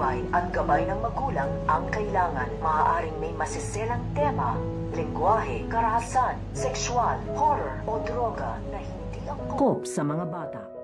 suportasubaybay at gabay ng magulang ang kailangan. Maaaring may masiselang tema, lengguwahe, karahasan, sexual, horror o droga na hindi angkop sa mga bata.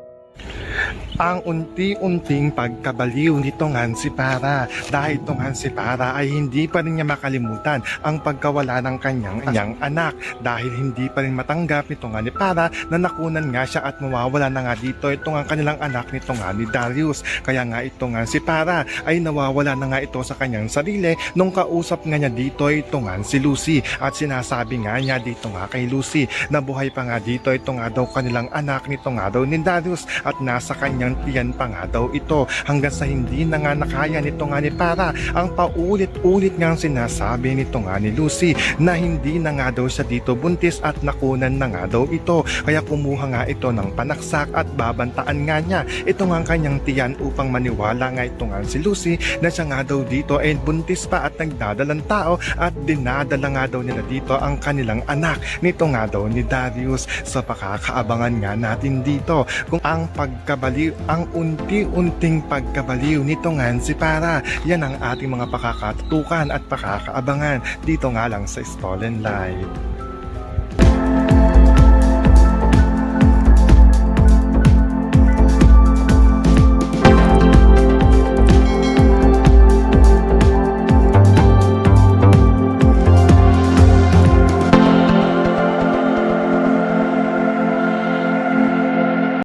Ang unti-unting pagkabaliw nitong Hansi Para. Dahil itong Hansi Para ay hindi pa rin niya makalimutan ang pagkawala ng kanyang anak. Dahil hindi pa rin matanggap nitong Hansi Para na nakunan nga siya at mawawala na nga dito itong ang kanilang anak nitong ni Darius. Kaya nga itong Hansi Para ay nawawala na nga ito sa kanyang sarili nung kausap nga niya dito itong si Lucy. At sinasabi nga niya dito nga kay Lucy na buhay pa nga dito ito nga daw kanilang anak nito nga daw ni Darius at nasa kanyang tiyan pa nga daw ito hanggang sa hindi na nga nakaya nito nga ni Para ang paulit-ulit nga sinasabi nito nga ni Lucy na hindi na nga daw siya dito buntis at nakunan na nga daw ito. Kaya kumuha nga ito ng panaksak at babantaan nga niya ito nga kanyang tiyan upang maniwala nga ito nga si Lucy na siya nga daw dito ay buntis pa at nagdadalang tao at dinadala nga daw nila dito ang kanilang anak nito nga daw ni Darius. So pakakaabangan nga natin dito kung ang pagkabaliw, ang unti-unting pagkabaliw nitong Hansi Para. Yan ang ating mga pakakatutukan at pakakaabangan dito nga lang sa Stolen Live.